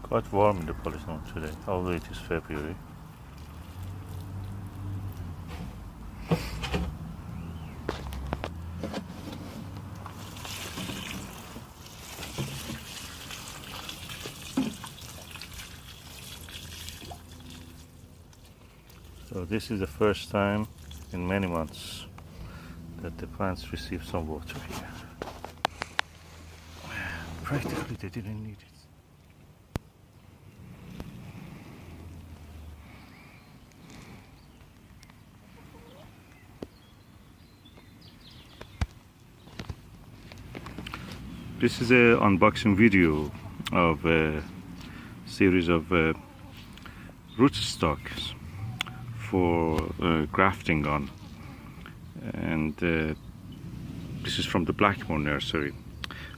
Quite warm in the polygon today, although it is February. So this is the first time in many months that the plants receive some water here. Practically they didn't need it. This is an unboxing video of a series of rootstocks for grafting on, and this is from the Blackmore nursery.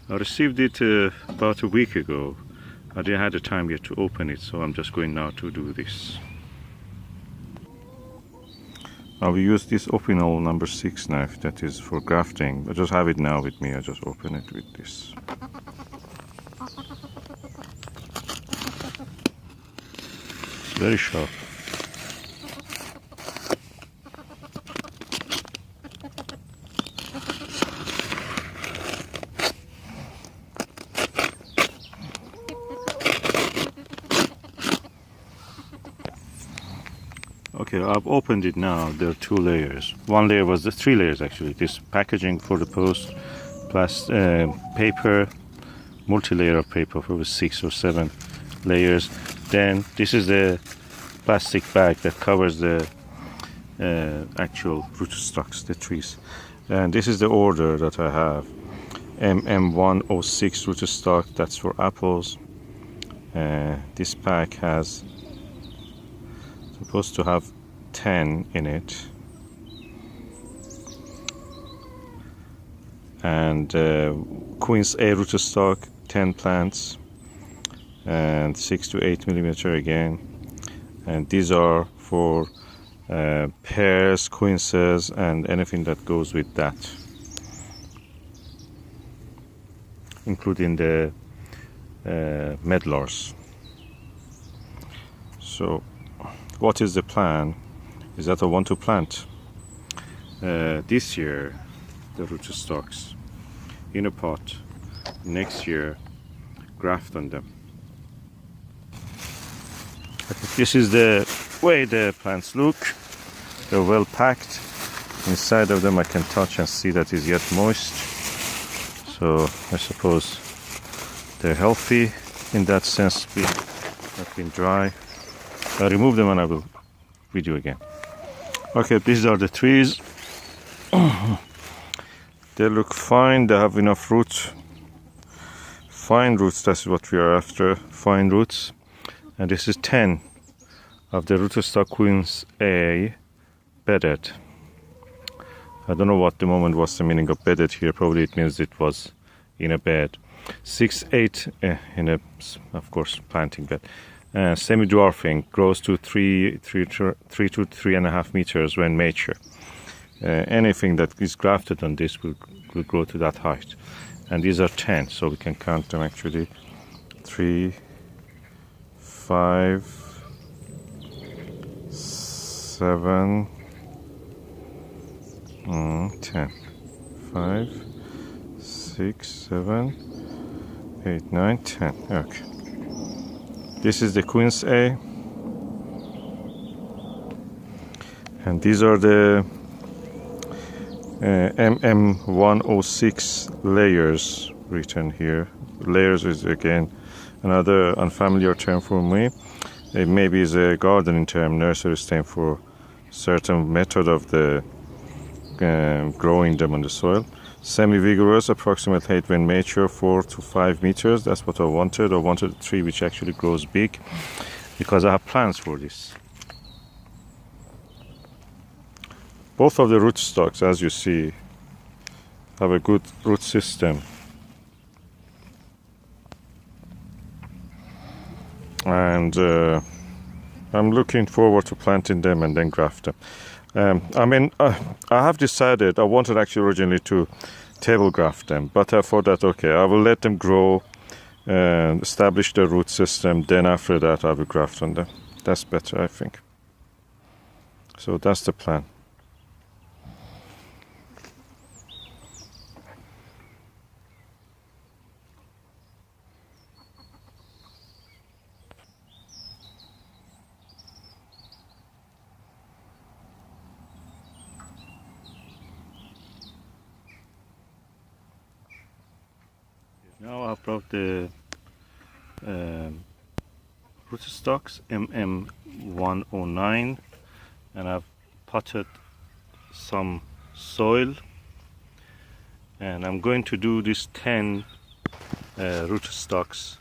I received it about a week ago. I didn't have the time yet to open it, so I'm just going now to do this. I will use this Opinel number 6 knife that is for grafting. I just have it now with me. I just open it with this. It's very sharp. Okay, I've opened it now. There are 2 layers. One layer was the 3 layers actually. This packaging for the post, plus paper, multi-layer of paper for 6 or 7 layers. Then this is the plastic bag that covers the actual rootstocks, the trees. And this is the order that I have. MM106 rootstock, that's for apples. This pack has supposed to have 10 in it, and Queen's A rootstock, 10 plants, and 6 to 8 millimeter again. And these are for pears, quinces, and anything that goes with that, including the medlars. So what is the plan is that I want to plant this year the rootstocks in a pot, next year graft on them. This is the way the plants look. They're well packed. Inside of them I can touch and see that is yet moist, so I suppose they're healthy in that sense, not been dry. I remove them and I will video again. Okay, these are the trees. They look fine. They have enough roots. Fine roots, that's what we are after. Fine roots. And this is 10 of the rootstock Queen's A bedded. I don't know what the moment was the meaning of bedded here. Probably it means it was in a bed. 6, 8 in a, of course, planting bed. Semi-dwarfing, grows to 3 to 3.5 meters when mature. Anything that is grafted on this will grow to that height. And these are 10, so we can count them actually. 3, 5, 7, 10. 5, 6, 7, 8, 9, 10. Okay. This is the Queen's A, and these are the MM106 layers written here. Layers is again another unfamiliar term for me. It maybe is a gardening term, nursery term for certain method of the growing them on the soil. Semi-vigorous, approximate height when mature, 4 to 5 meters. That's what I wanted. I wanted a tree which actually grows big, because I have plans for this. Both of the rootstocks, as you see, have a good root system. And I'm looking forward to planting them and then graft them. I have decided I wanted actually originally to table graft them, but I thought that okay, I will let them grow and establish the root system. Then after that I will graft on them. That's better, I think. So that's the plan. Now I've brought the rootstocks MM109, and I've potted some soil, and I'm going to do this 10 rootstocks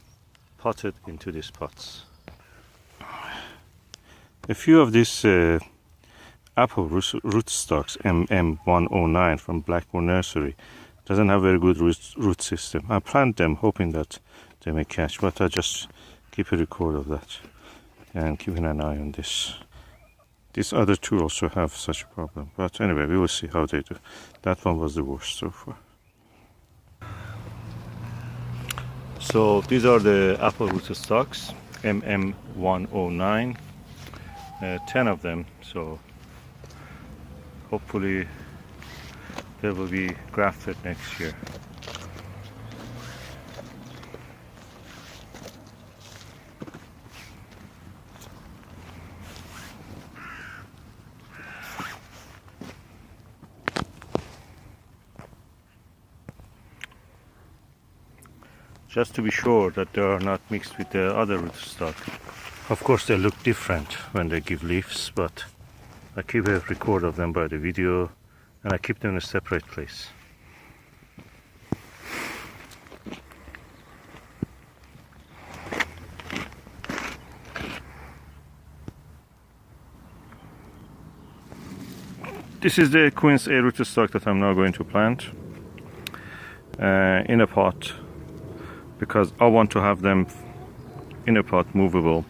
potted into these pots. A few of these apple rootstocks MM109 from Blackmore Nursery doesn't have very good root system. I plant them hoping that they may catch, but I just keep a record of that and keeping an eye on this. These other two also have such a problem, but anyway, we will see how they do. That one was the worst so far. So these are the apple rootstocks MM109, 10 of them, so hopefully they will be grafted next year. Just to be sure that they are not mixed with the other rootstock. Of course they look different when they give leaves, but I keep a record of them by the video, and I keep them in a separate place. This is the Queen's A rootstock that I'm now going to plant in a pot, because I want to have them in a pot movable.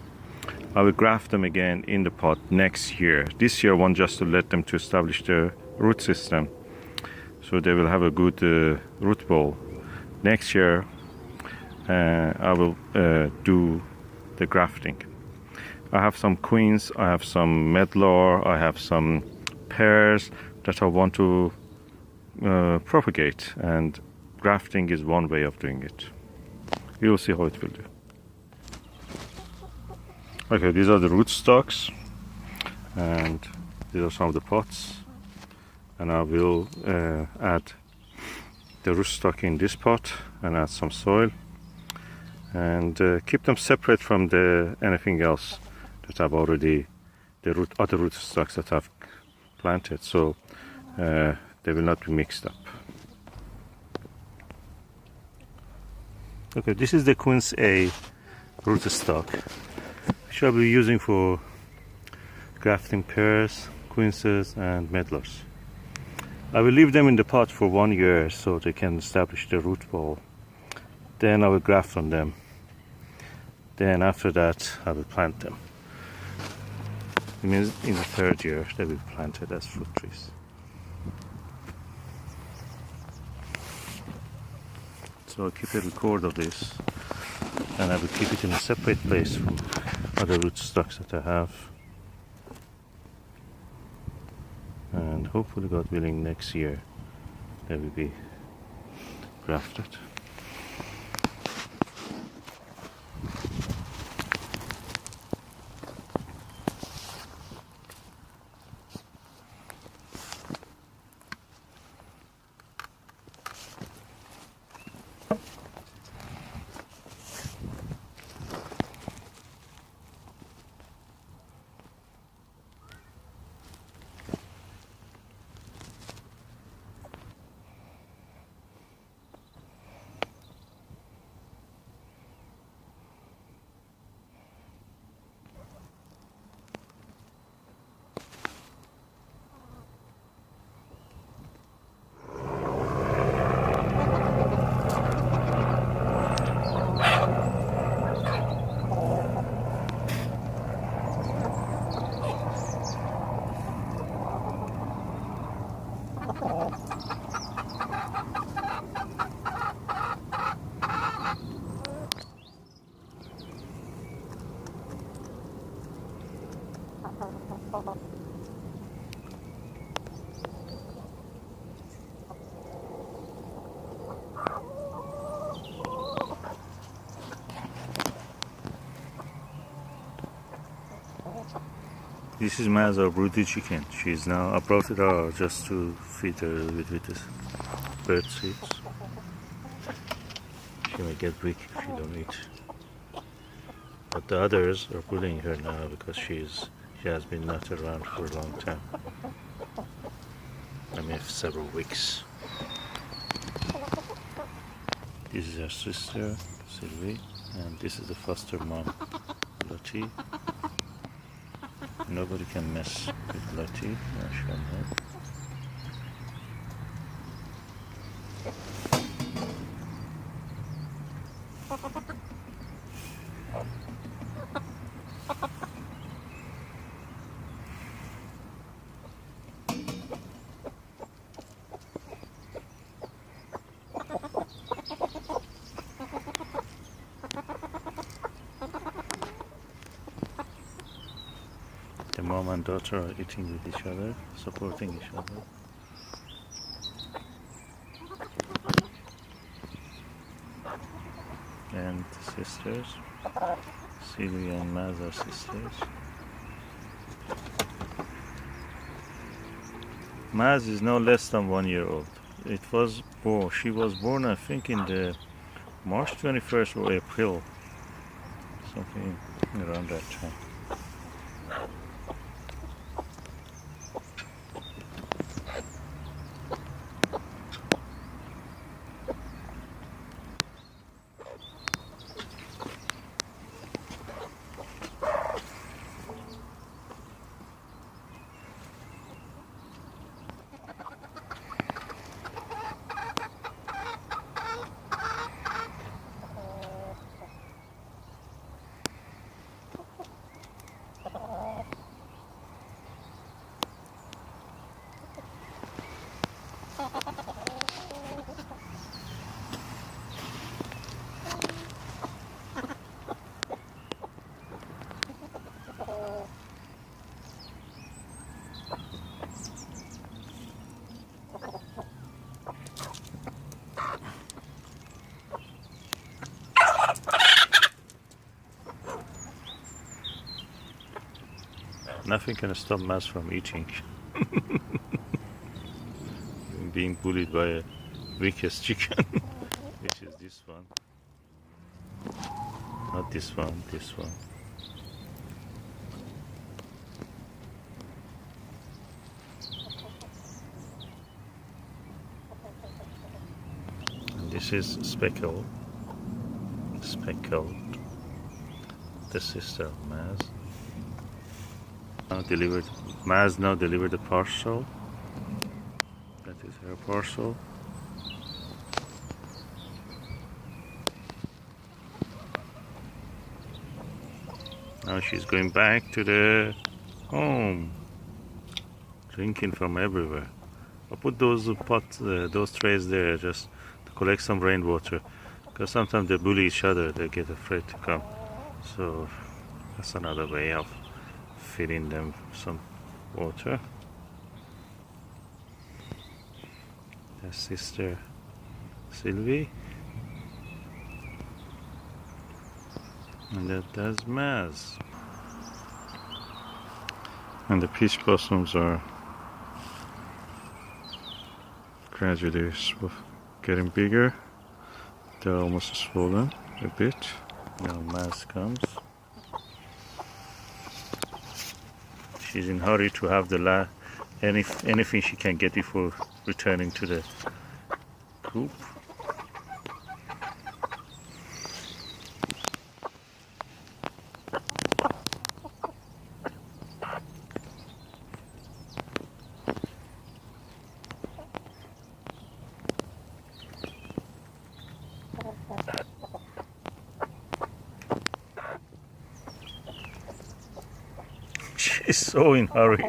I will graft them again in the pot next year. This year I want just to let them to establish their root system, so they will have a good root ball. Next year I will do the grafting. I have some queens, I have some medlar, I have some pears that I want to propagate, and grafting is one way of doing it. We will see how it will do. Okay, these are the rootstocks, and these are some of the pots, and I will add the rootstock in this pot and add some soil, and keep them separate from anything else that I've already, other rootstocks that I've planted, so they will not be mixed up. Okay, this is the Queen's A rootstock, which I'll be using for grafting pears, quinces and medlars. I will leave them in the pot for 1 year so they can establish the root ball. Then I will graft on them. Then after that I will plant them. It means in the 3rd year they will be planted as fruit trees. So I'll keep a record of this, and I will keep it in a separate place from other rootstocks that I have. And hopefully, God willing, next year they will be grafted. This is Maz, our broody chicken. She's now, I brought it out just to feed her a little bit with this bird seeds. She may get weak if you don't eat. But the others are bullying her now because she has been not around for a long time. I mean, several weeks. This is her sister, Sylvie, and this is the foster mom, Lottie. Nobody can mess with Lottie, mashallah. The mom and daughter are eating with each other, supporting each other. And the sisters, Sylvia and Maz are sisters. Maz is no less than 1 year old. She was born I think in the March 21st or April, something around that time. Nothing can stop Maz from eating. Being bullied by a weakest chicken, which is this one. Not this one, this one. And this is Speckled, the sister of Maz. Maz now delivered a parcel. That is her parcel. Now she's going back to the home, drinking from everywhere. I put those those trays there just to collect some rainwater, because sometimes they bully each other. They get afraid to come. So that's another way of feeding them some water. Their sister Sylvie, and that's Maz. And the peach blossoms are gradually getting bigger. They're almost swollen a bit. Now Maz comes. She's in a hurry to have the anything she can get before returning to the coop. She's so in a hurry.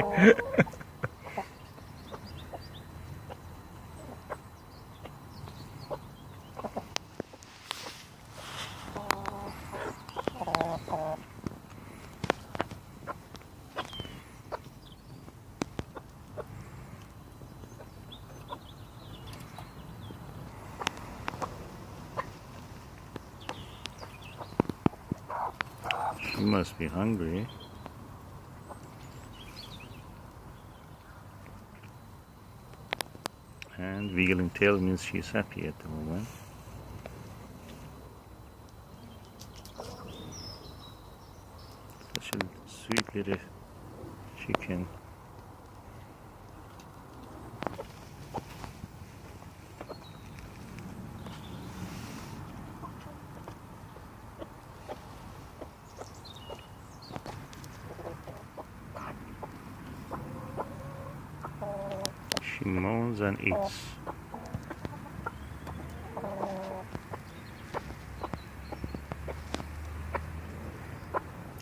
must be hungry. And wiggling tail means she's happy at the moment. Such a sweet little chicken. She moans and eats.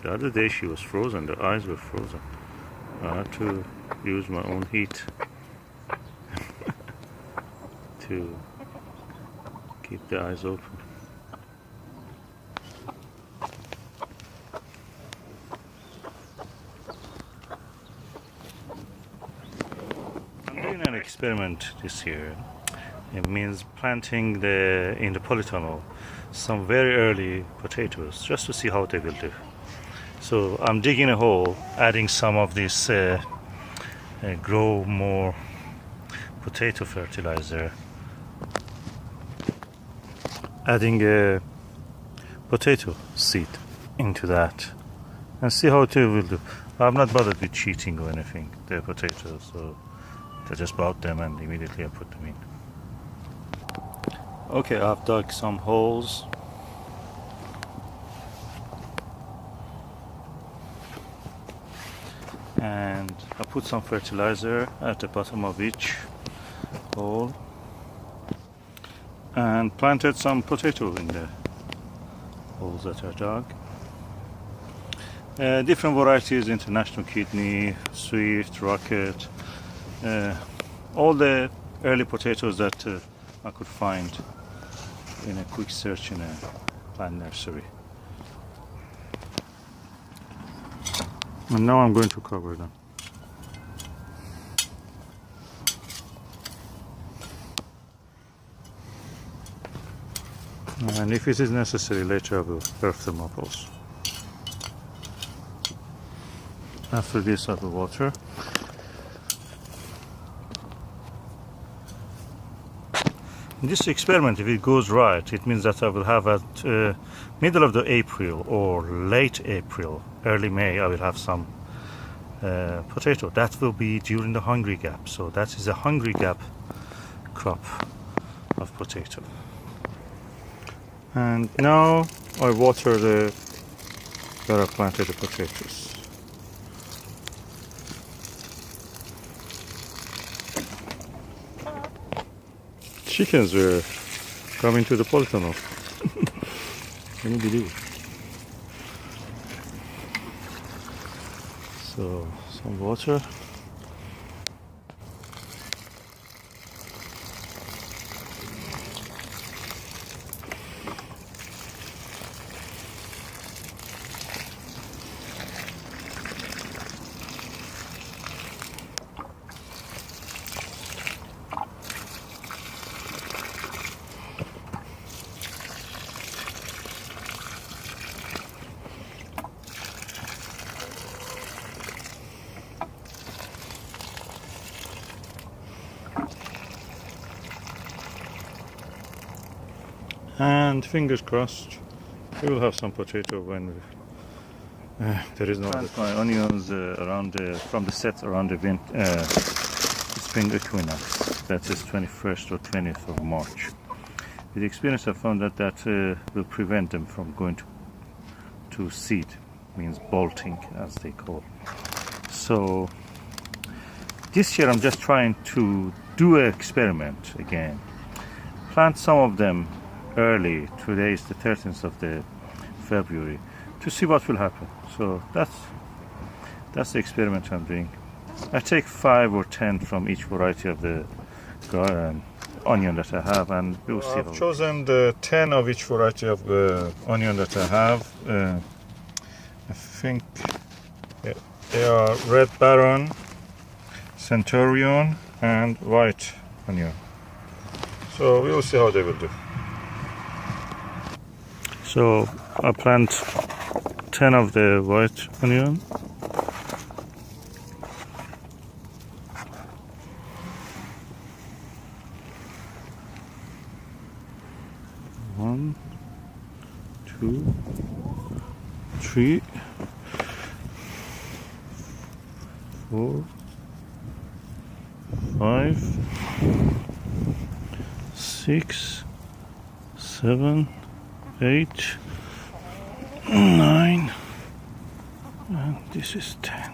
The other day she was frozen, the eyes were frozen. I had to use my own heat to keep the eyes open. I'm doing an experiment this year. It means planting in the polytunnel some very early potatoes just to see how they will do. So I'm digging a hole, adding some of this grow more potato fertilizer, adding a potato seed into that, and see how it will do. I'm not bothered with cheating or anything. They're potatoes, so I just bought them and immediately I put them in. Okay, I've dug some holes. And I put some fertilizer at the bottom of each hole and planted some potato in the holes that are dug. Different varieties: International Kidney, Swift, Rocket, all the early potatoes that I could find in a quick search in a plant nursery. And now I'm going to cover them. And if it is necessary, later I will earth them up also. After this I will water. In this experiment, if it goes right, it means that I will have at middle of the April or late April, early May, I will have some potato. That will be during the hungry gap. So that is a hungry gap crop of potato. And now I water where I planted the potatoes. Chickens were coming to the polytunnel. Can you believe it? So, some water. And fingers crossed, we will have some potato when there is no. Plant my onions from the set around the spring equinox. That is 21st or 20th of March. With experience, I found that will prevent them from going to seed, means bolting as they call. So this year I'm just trying to do an experiment again. Plant some of them early. Today is the 13th of February, to see what will happen. So that's the experiment I'm doing. I take 5 or 10 from each variety of the onion that I have, and we'll see. I've chosen the 10 of each variety of the onion that I have. I think they are Red Baron, Centurion, and White onion. So we will see how they will do. So I plant 10 of the white onion. One, two, three, 4, 5, 6, 7, 8, 9, and this is 10.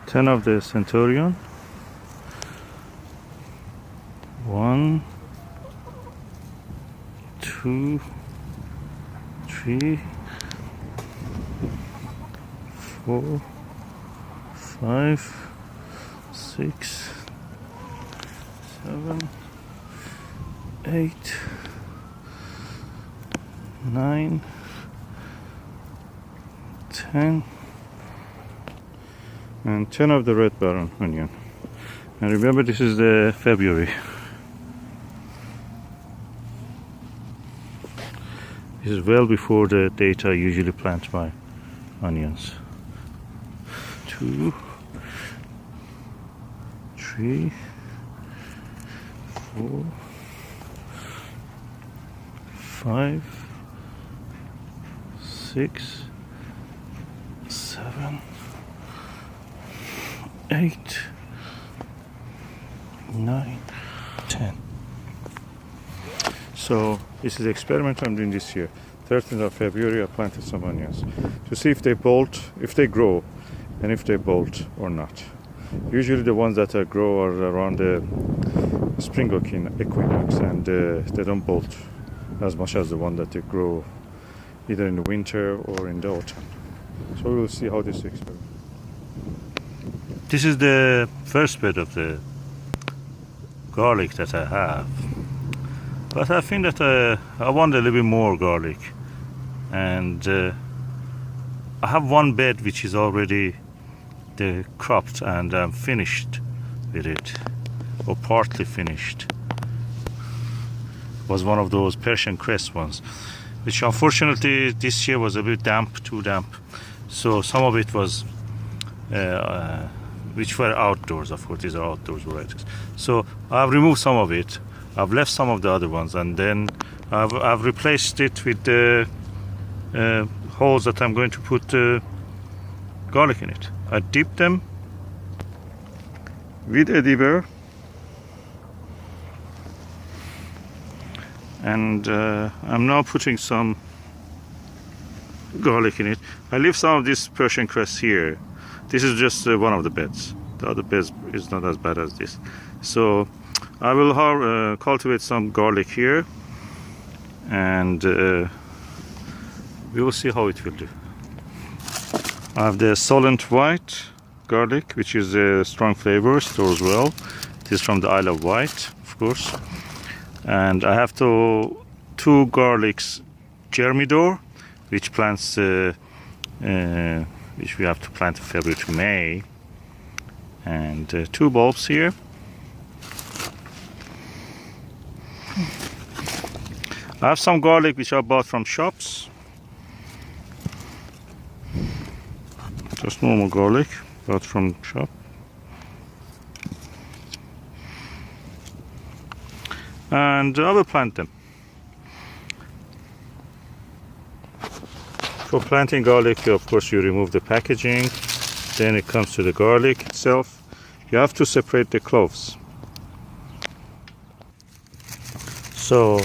Ten of the centurion. 1, 2, 3, 4, 5, 6, 7, 8, 9, 10, and 10 of the red baron onion. And remember, this is the February. This is well before the date I usually plant my onions. 2, 3, 4, 5, 6, 7, 8, 9, 10. So this is the experiment I'm doing this year. 13th of February I planted some onions to see if they bolt, if they grow, and if they bolt or not. Usually the ones that grow are around the spring equinox, and they don't bolt as much as the one that they grow either in the winter or in the autumn. So we will see how this experiment. This is the first bed of the garlic that I have, but I think that I want a little bit more garlic, and I have one bed which is already cropped and I'm finished with it, or partly finished. It was one of those Persian cress ones, which unfortunately this year was a bit damp, too damp, so some of it was which were outdoors. Of course, these are outdoors varieties. So I've removed some of it, I've left some of the other ones, and then I've replaced it with the holes that I'm going to put garlic in it. I dip them with a dipper, and I'm now putting some garlic in it. I leave some of this Persian cress here. This is just one of the beds. The other beds is not as bad as this. So I will cultivate some garlic here, and we will see how it will do. I have the Solent White garlic, which is a strong flavor, stores well. This is from the Isle of Wight, of course. And I have two garlics Germidor, which plants which we have to plant in February to May, and 2 bulbs here. I have some garlic which I bought from shops, just normal garlic bought from shop. And I will plant them. For planting garlic, of course, you remove the packaging, then it comes to the garlic itself. You have to separate the cloves. So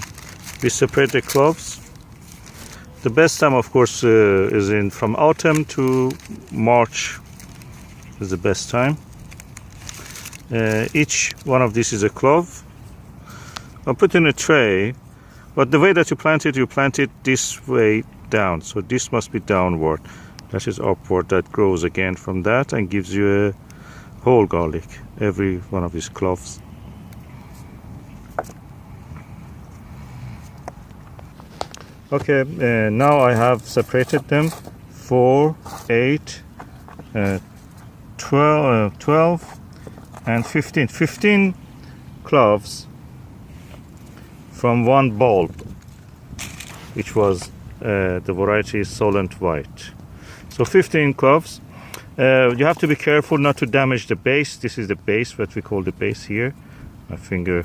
we separate the cloves. The best time, of course, is from autumn to March is the best time. Each one of these is a clove. I'll put in a tray, but the way that you plant it this way down. So this must be downward. That is upward. That grows again from that and gives you a whole garlic, every one of these cloves. Okay, now I have separated them 4, 8, 12 and 15. 15 cloves from one bulb, which was the variety Solent White. So 15 cloves. You have to be careful not to damage the base. This is the base, what we call the base here. My finger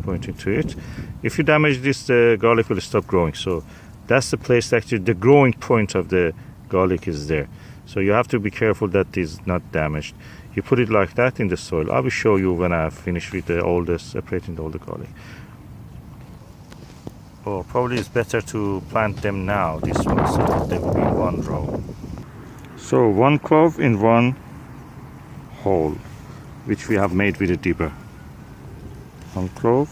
pointing to it. If you damage this, the garlic will stop growing. So that's the place, actually the growing point of the garlic is there. So you have to be careful that is not damaged. You put it like that in the soil. I will show you when I finish with separating all the garlic. Or probably it's better to plant them now, this one, so that they will be in one row. So 1 clove in 1 hole, which we have made with a dibber. 1 clove.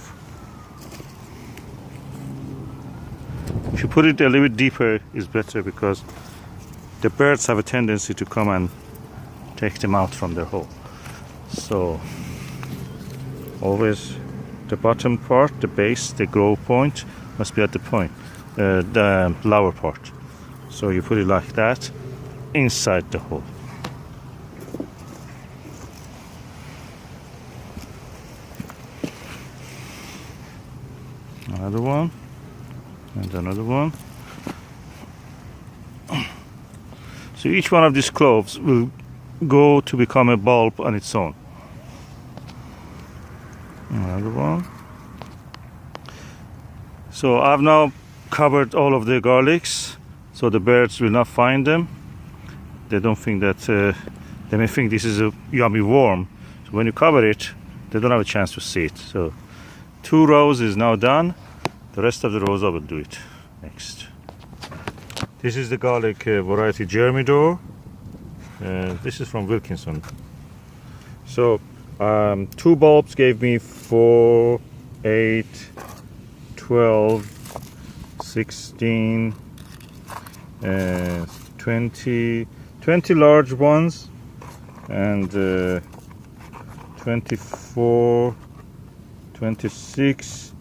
If you put it a little bit deeper, is better, because the birds have a tendency to come and take them out from their hole. So always the bottom part, the base, the grow point must be at the point, the lower part. So you put it like that inside the hole. Another one, and another one. So each one of these cloves will go to become a bulb on its own. Another one. So I've now covered all of the garlics, so the birds will not find them. They don't think that, they may think this is a yummy worm. So when you cover it, they don't have a chance to see it. So 2 rows is now done. The rest of the rows I will do it next. This is the garlic variety Germidor. This is from Wilkinson. So 2 bulbs gave me 4, 8, 12, 16, 20 large ones, and 24, 26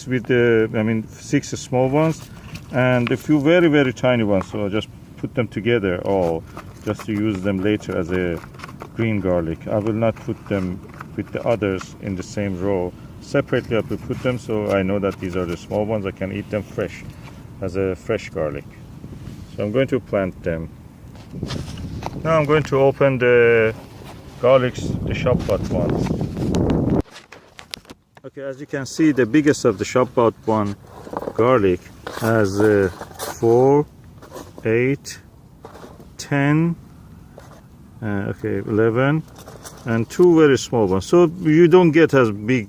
with the 6 small ones and a few very, very tiny ones. So I just put them together all just to use them later as a green garlic. I will not put them with the others in the same row. Separately I will put them, so I know that these are the small ones. I can eat them fresh as a fresh garlic. So I'm going to plant them. Now I'm going to open the garlics, the shop bought ones. Okay, as you can see, the biggest of the shop bought one garlic has 4, 8, 10, 11, and 2 very small ones. So you don't get as big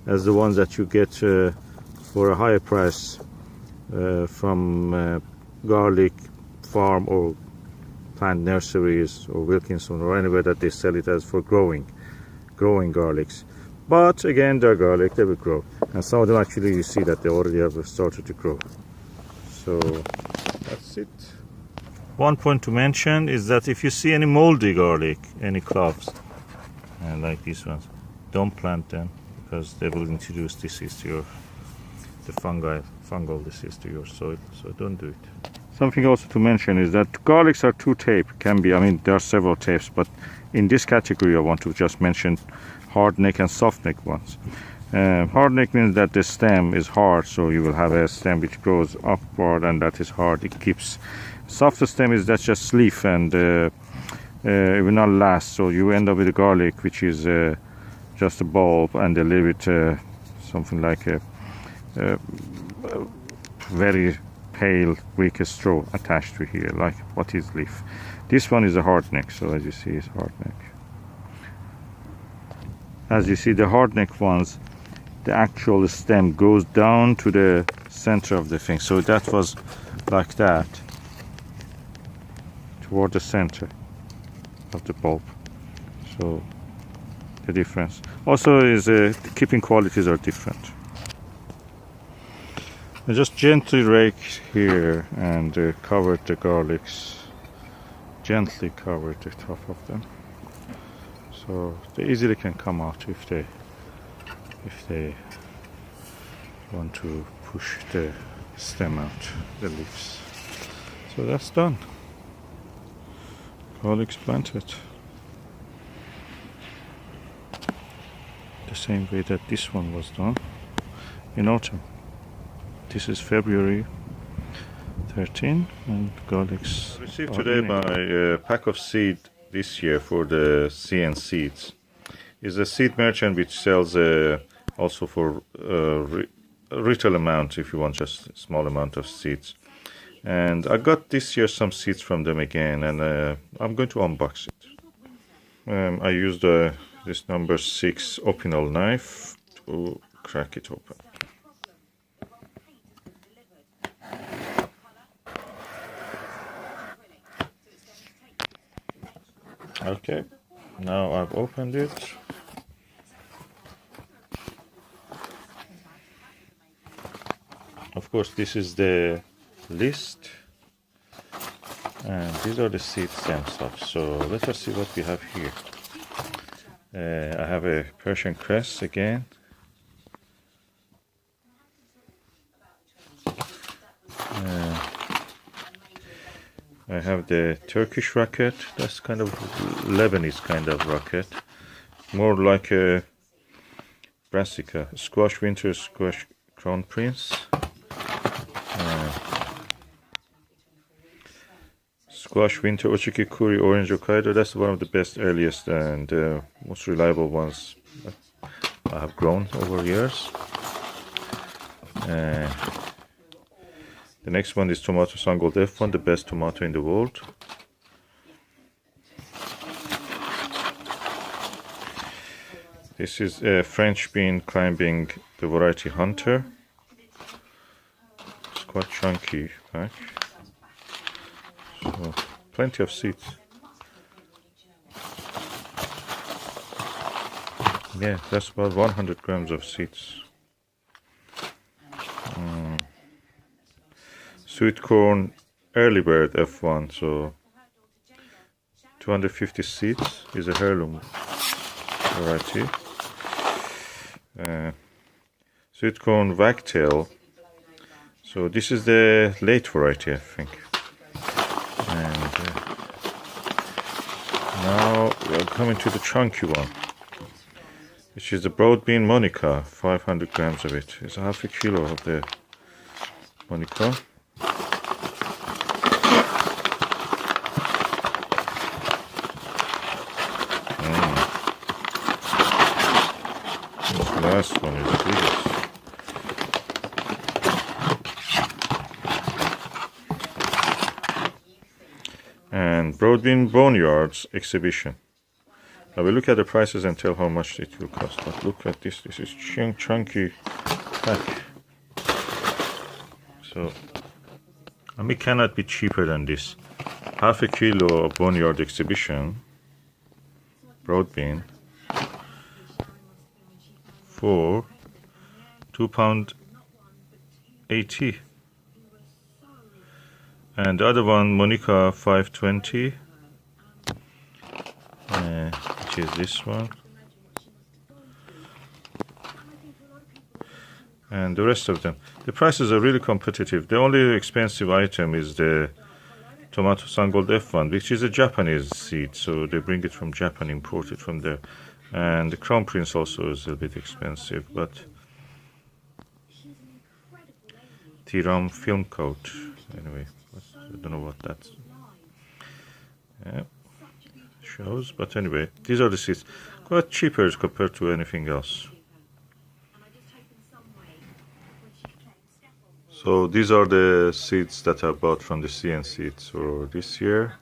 as the ones that you get for a higher price from garlic farm or plant nurseries or Wilkinson or anywhere that they sell it as for growing garlics. But again, they're garlic, they will grow, and some of them actually you see that they already have started to grow. So that's it. One point to mention is that if you see any moldy garlic, any cloves, and like these ones, don't plant them, because they will introduce disease to the fungal disease to your soil. So don't do it. Something also to mention is that garlics are 2 types. There are several types, but in this category I want to just mention hard neck and soft neck ones. Hard neck means that the stem is hard, so you will have a stem which grows upward and that is hard. It keeps. Soft stem is that's just leaf, and it will not last, so you end up with a garlic which is just a bulb and a little bit something like a very pale weak straw attached to here, like what is leaf. This one is a hard neck, so as you see it's hard neck. As you see, the hard neck ones, the actual stem goes down to the center of the thing, so that was like that toward the center of the bulb. So the difference also is the keeping qualities are different. I just gently rake here and cover the garlics, gently cover the top of them, so they easily can come out if they want to push the stem out, the leaves. So that's done. Garlics planted. The same way that this one was done in autumn. This is February 13 and garlics. I received today my pack of seed this year for the CN seeds. It's a seed merchant which sells also for retail amount if you want just a small amount of seeds. And I got this year some seeds from them again, and I'm going to unbox it. I used this number 6 opinel knife to crack it open. Okay, now I've opened it. Of course, this is the list, and these are the seeds themselves. So let us see what we have here. I have a Persian cress again. I have the Turkish rocket. That's kind of Lebanese kind of rocket, more like a brassica. Squash winter, squash crown prince. Squash winter Ochiki Kuri orange Hokkaido. That's one of the best, earliest, and most reliable ones I have grown over years. The next one is tomato Sangold F1, the best tomato in the world. This is a French bean climbing, the variety Hunter. It's quite chunky pack. So, plenty of seeds. Yeah, that's about 100 grams of seeds. Sweet corn early bird F1, so 250 seeds, is a heirloom variety. Sweet corn wagtail, so this is the late variety, I think. And now we are coming to the chunky one, which is the broad bean Monica, 500 grams of it. It's half a kilo of the Monica. Last one is the biggest. And Broadbean Boneyards exhibition. I will look at the prices and tell how much it will cost. But look at this. This is chunky pack. So, it cannot be cheaper than this. Half a kilo of Boneyard exhibition. Broadbean. For £2.80, and the other one Monica 520, which is this one, and the rest of them. The prices are really competitive. The only expensive item is the tomato Sangold F1, which is a Japanese seed, so they bring it from Japan, imported from there. And the Crown Prince also is a bit expensive, but Tiram film coat. Anyway, I don't know what that shows, but anyway, these are the seeds. Quite cheaper compared to anything else. So these are the seeds that I bought from the CN seeds for this year.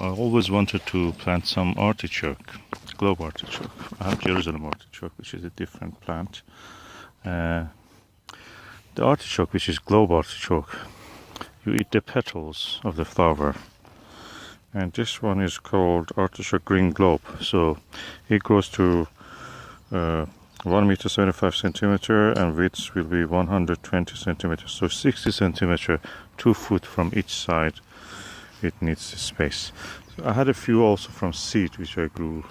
I always wanted to plant some artichoke, globe artichoke. I have Jerusalem artichoke, which is a different plant. The artichoke, which is globe artichoke, you eat the petals of the flower. And this one is called artichoke green globe. So it grows to 1 meter 75 centimeter, and width will be 120 centimeters. So 60 centimeter, 2 foot from each side. It needs the space. So I had a few also from seed which I grew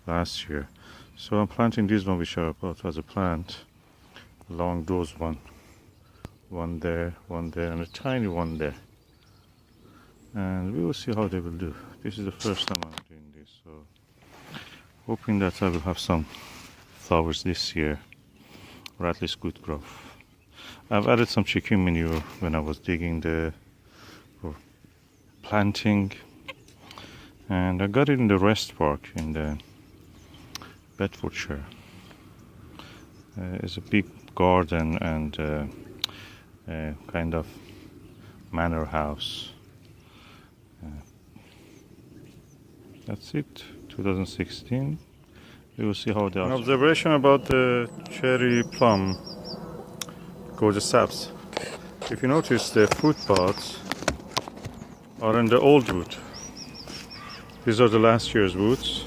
last year. So I'm planting this one which I bought as a plant along those one there, and a tiny one there. and we will see how they will do. This is the first time I'm doing this, so hoping that I will have some flowers this year, or at least good growth. I've added some chicken manure when I was digging for planting, and I got it in the rest park in the Bedfordshire. It's a big garden and kind of manor house. That's it, 2016. We will see how they are. An observation about the cherry plum gorgeous saps. If you notice, the fruit pods are in the old wood. These are the last year's woods,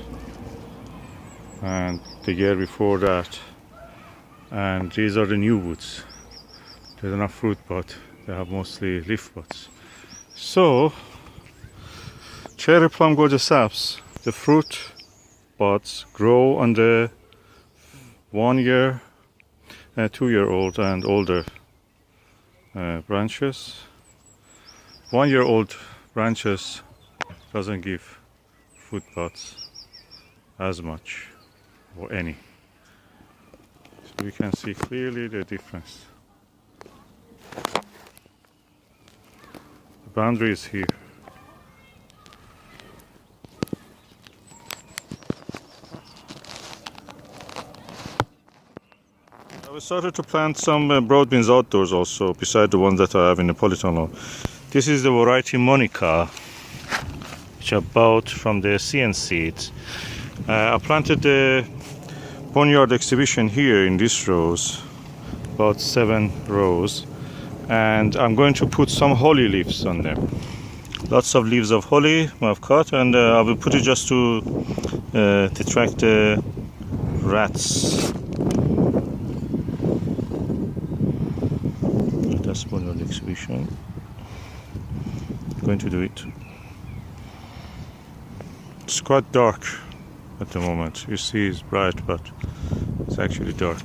and the year before that, and these are the new woods. There's enough fruit pod. They have mostly leaf pods. So, cherry plum gorgeous saps, the fruit pods grow on the 1 year, 2-year-old and older branches. 1-year-old branches doesn't give fruit pods as much or any. So we can see clearly the difference. The boundary is here. I started to plant some broad beans outdoors also, beside the ones that I have in the polytunnel. This is the variety Monica, which I bought from the CN seeds. I planted the Boneyard exhibition here in these rows, about 7 rows, and I'm going to put some holly leaves on them. Lots of leaves of holly I've cut, and I will put it just to detract the rats. That's Boneyard exhibition. I'm going to do it. It's quite dark at the moment. You see it's bright, but it's actually dark.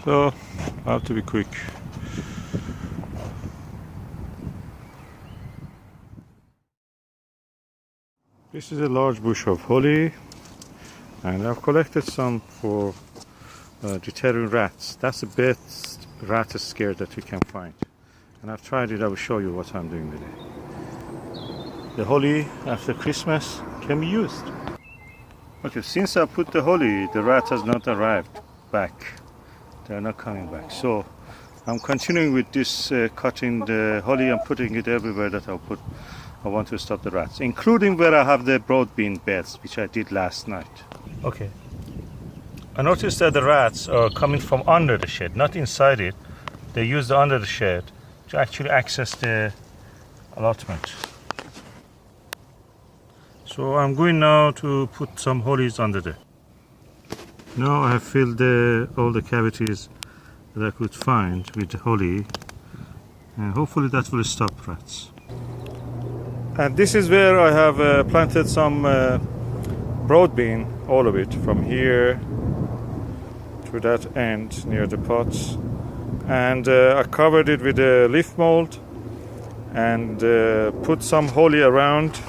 So I have to be quick. This is a large bush of holly, and I've collected some for deterring rats. That's the best rat scare that you can find, and I've tried it. I will show you what I'm doing with it. The holly after Christmas can be used. Okay, since I put the holly, the rat has not arrived back. They are not coming back. So I'm continuing with this, cutting the holly and putting it everywhere that I want to stop the rats, including where I have the broad bean beds, which I did last night. Okay. I noticed that the rats are coming from under the shed, not inside it. They use the under the shed to actually access the allotment. So I'm going now to put some hollies under there. Now I have filled all the cavities that I could find with the holly, and hopefully that will stop rats. And this is where I have planted some broad bean, all of it, from here to that end near the pots, and I covered it with a leaf mold and put some holly around,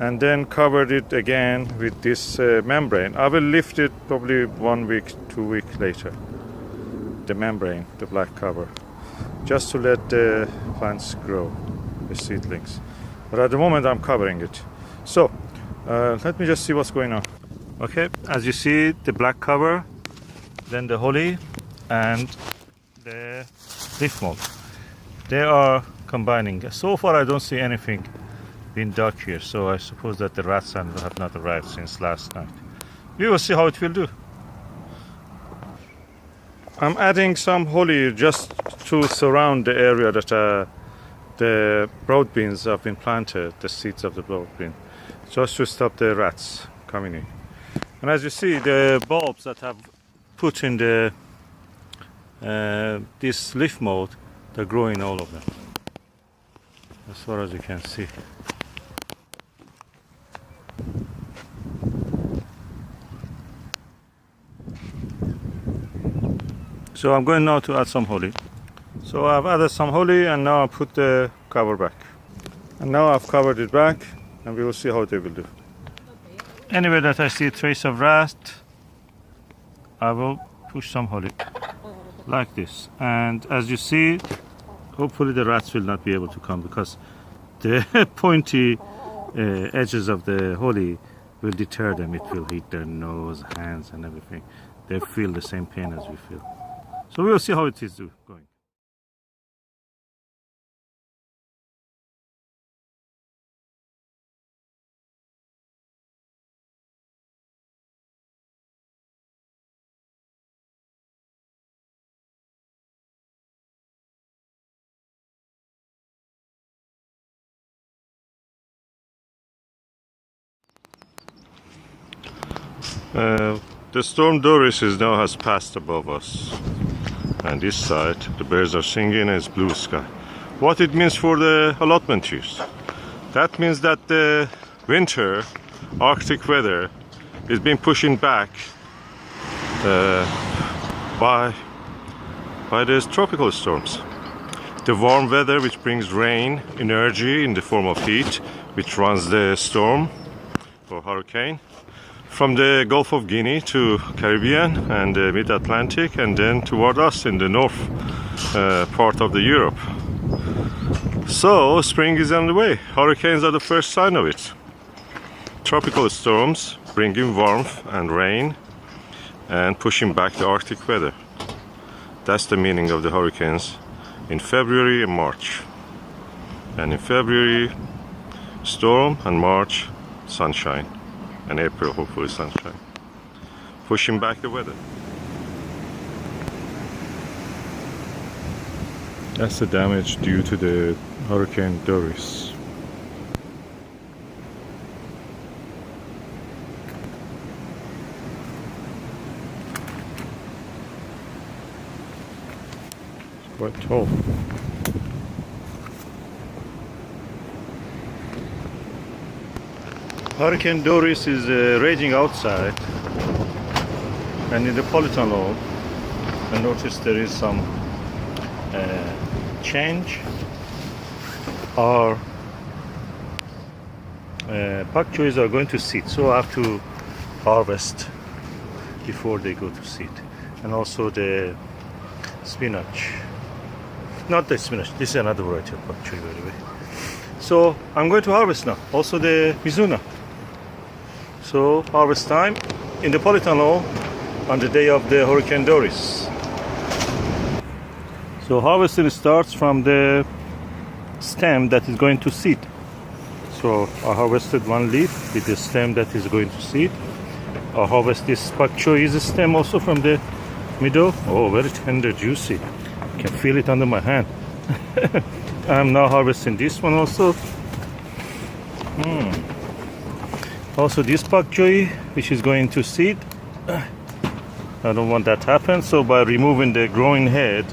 and then covered it again with this membrane. I will lift it probably 1 week, 2 weeks later, the membrane, the black cover, just to let the plants grow, the seedlings. But at the moment I'm covering it. So let me just see what's going on. Okay, as you see, the black cover, then the holly and the leaf mold, they are combining. So far I don't see anything being dug here, so I suppose that the rats have not arrived since last night. We will see how it will do. I'm adding some holly just to surround the area that the broad beans have been planted, the seeds of the broad bean, just to stop the rats coming in. And as you see, the bulbs that have put in the this leaf mold, they're growing, all of them, as far as you can see. So I'm going now to add some holly. So I've added some holly, and now I put the cover back. And now I've covered it back, and we will see how they will do. Anywhere that I see a trace of rat, I will push some holly like this. And as you see, hopefully the rats will not be able to come, because the pointy edges of the holly will deter them. It will hit their nose, hands, and everything. They feel the same pain as we feel. So we will see how it is going. The storm Doris has passed above us, and this side the birds are singing and it's blue sky. What it means for the allotment trees? That means that the winter Arctic weather is being pushing back by these tropical storms. The warm weather, which brings rain, energy in the form of heat, which runs the storm or hurricane from the Gulf of Guinea to Caribbean and the Mid-Atlantic, and then toward us in the north part of the Europe. So spring is on the way. Hurricanes are the first sign of it. Tropical storms bringing warmth and rain and pushing back the Arctic weather. That's the meaning of the hurricanes in February and March. And in February, storm, and March, sunshine. And April, hopefully sunshine. Pushing back the weather. That's the damage due to the Hurricane Doris. It's quite tall. Hurricane Doris is raging outside, and in the polytunnel I noticed there is some change. Our pak choys are going to seed, so I have to harvest before they go to seed. And also the spinach, not the spinach, this is another variety of pak choy, by the way. So I'm going to harvest now, also the mizuna. So harvest time in the polytunnel on the day of the Hurricane Doris. So harvesting starts from the stem that is going to seed. So I harvested one leaf with the stem that is going to seed. I harvest this pak choy stem also from the middle. Oh, very tender, juicy. I can feel it under my hand. I'm now harvesting this one also. Also this pak choy, which is going to seed. I don't want that to happen, so by removing the growing head,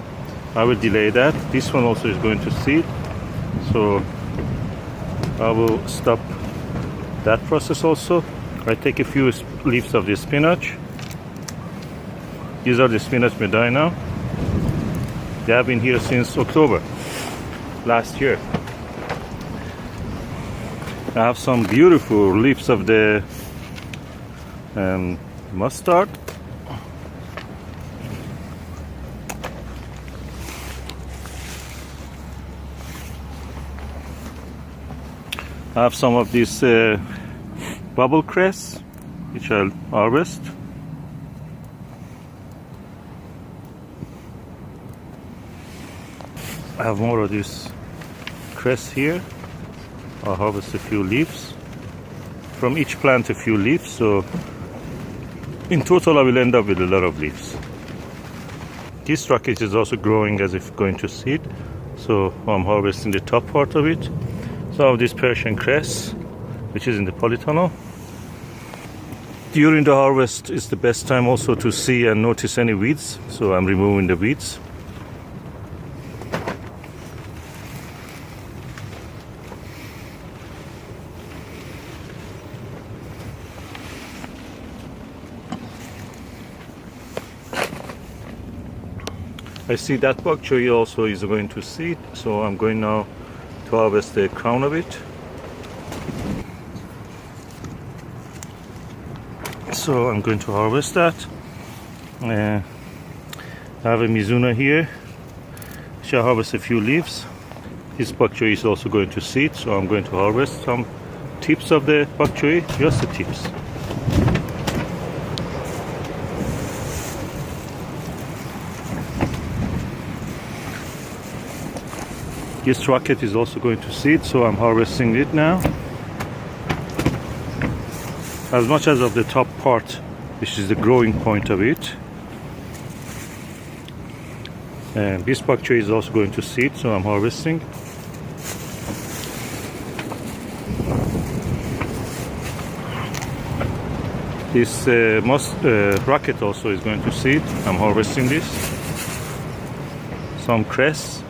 I will delay that. This one also is going to seed, so I will stop that process also. I take a few leaves of the spinach. These are the spinach medina. They have been here since October last year. I have some beautiful leaves of the mustard. I have some of this bubble cress, which I'll harvest. I have more of this cress here. I'll harvest a few leaves. From each plant a few leaves, so in total I will end up with a lot of leaves. This rocket is also growing as if going to seed, so I'm harvesting the top part of it. Some of this Persian cress, which is in the polytunnel. During the harvest is the best time also to see and notice any weeds, so I'm removing the weeds. I see that pak choy also is going to seed, so I'm going now to to harvest the crown of it. So I'm going to harvest that. I have a Mizuna here. Shall harvest a few leaves. This bok choy is also going to seed, so I'm going to harvest some tips of the bok choy, just the tips. This rocket is also going to seed, so I'm harvesting it now. As much as of the top part, which is the growing point of it. And this bok choy is also going to seed, so I'm harvesting. This rocket also is going to seed. I'm harvesting this. Some cress,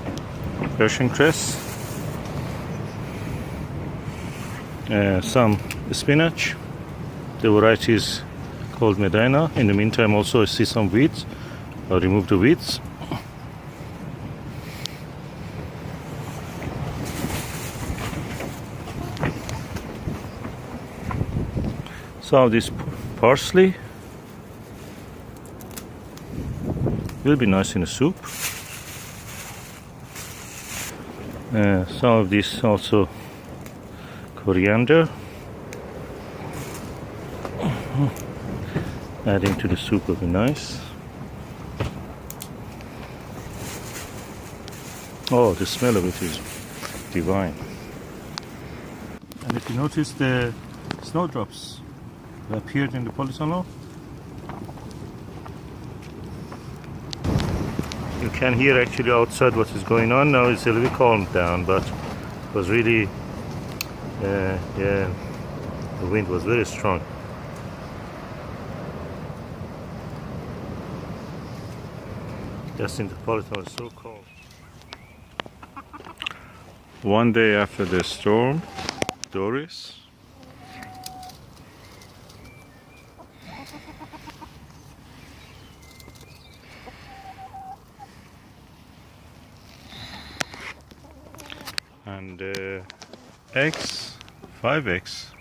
Persian cress. Some spinach. The variety is called Medina. In the meantime, also I see some weeds. I'll remove the weeds. Some of this parsley will be nice in a soup. Some of this also coriander. Adding to the soup will be nice. Oh, the smell of it is divine. And if you notice, the snowdrops appeared in the polytunnel. You can hear actually outside what is going on. Now it's a little bit calmed down, but it was really, the wind was very strong. Just in the polytunnel, it's so cold. One day after the storm, Doris. And eggs, 5 eggs,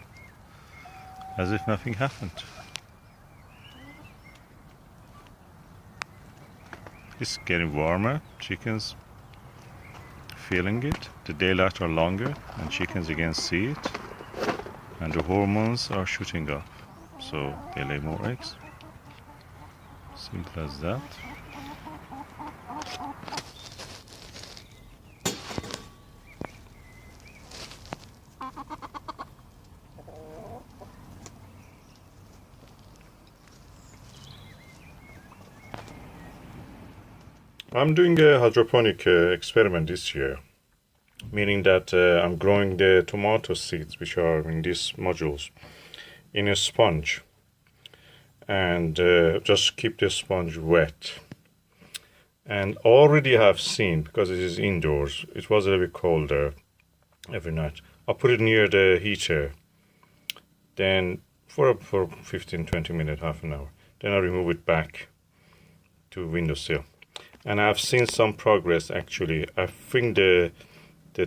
as if nothing happened. It's getting warmer, chickens feeling it. The daylight are longer and chickens again see it, and the hormones are shooting up, so they lay more eggs. Simple as that. I'm doing a hydroponic experiment this year, meaning that I'm growing the tomato seeds, which are in these modules, in a sponge, and just keep the sponge wet. And already have seen, because it is indoors, it was a little bit colder every night. I put it near the heater, then for 15-20 minutes, half an hour. Then I remove it back to windowsill. And I've seen some progress actually. I think the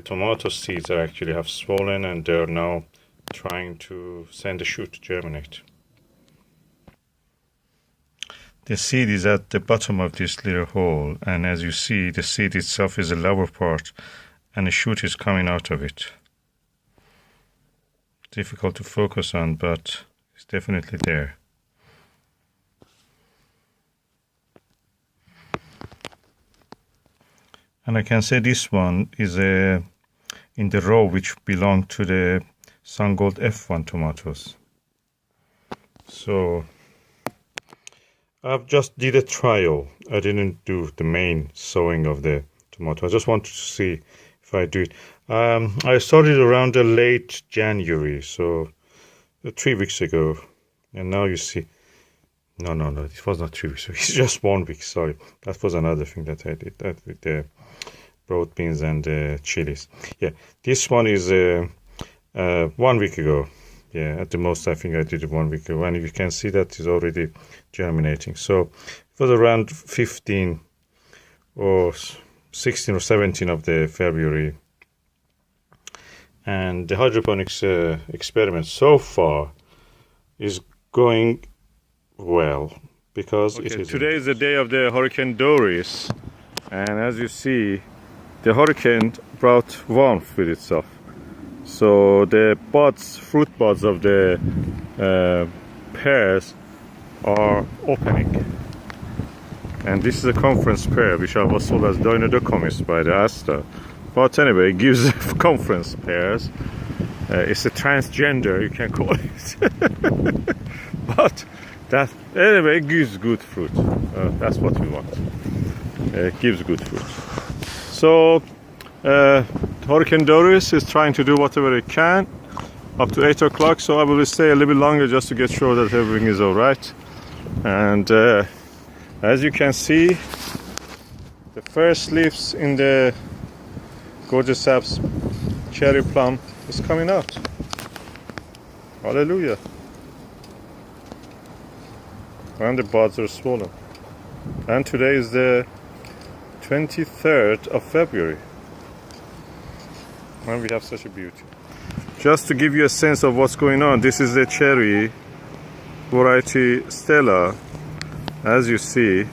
tomato seeds are actually have swollen, and they're now trying to send a shoot to germinate. The seed is at the bottom of this little hole, and as you see, the seed itself is the lower part, and a shoot is coming out of it. Difficult to focus on, but it's definitely there. And I can say this one is in the row which belong to the Sungold F1 tomatoes. So I've just did a trial. I didn't do the main sowing of the tomato. I just wanted to see if I do it. I started around the late January, so 3 weeks ago. And now you see, no, it was not 3 weeks ago. It's just 1 week, sorry. That was another thing that I did, that with the broad beans and chilies. Yeah, this one is 1 week ago. Yeah, at the most I think I did it 1 week ago, and you can see that is already germinating. So it was around 15 or 16 or 17 of the February And the hydroponics experiment so far is going well because it is. Today is the day of the Hurricane Doris, and as you see, the hurricane brought warmth with itself. So the buds, fruit buds of the pears are opening. And this is a conference pear, which I was sold as Dinodocomis by the Asta. But anyway, it gives conference pears. It's a transgender, you can call it. But that anyway, it gives good fruit. That's what we want. It gives good fruit. So Hurricane Doris is trying to do whatever it can up to 8 o'clock. So I will stay a little bit longer just to get sure that everything is all right. And as you can see, the first leaves in the gorgeous apps cherry plum is coming out. Hallelujah. And the buds are swollen. And today is the 23rd of February. And we have such a beauty. Just to give you a sense of what's going on, this is the cherry variety Stella. As you see,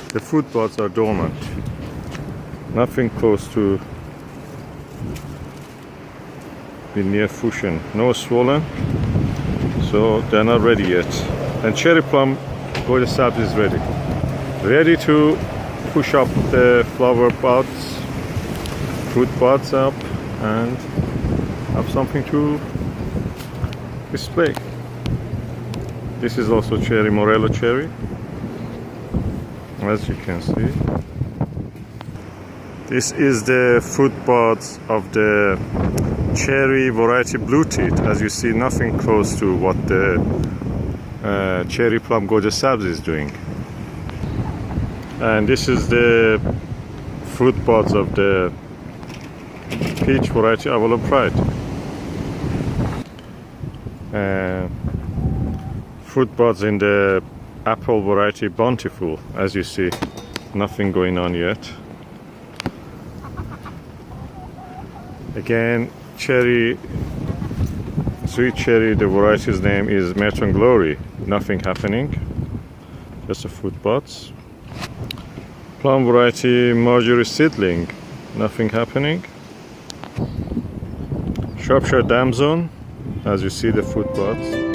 the fruit buds are dormant. Nothing close to the near fusion. No swollen, so they're not ready yet. And cherry plum gorgeous sap is ready. Ready to push up the flower buds, fruit buds up, and have something to display. This is also cherry, Morello cherry, as you can see. This is the fruit buds of the cherry variety blue teeth. As you see, nothing close to what the cherry plum gorgeous sabs is doing. And this is the fruit buds of the peach variety Avalon Pride. Fruit buds in the apple variety Bountiful. As you see, nothing going on yet. Again, cherry, sweet cherry, the variety's name is Merton Glory. Nothing happening, just a fruit buds. Plum variety Marjorie Seedling, nothing happening. Shropshire Damson, as you see the fruit buds.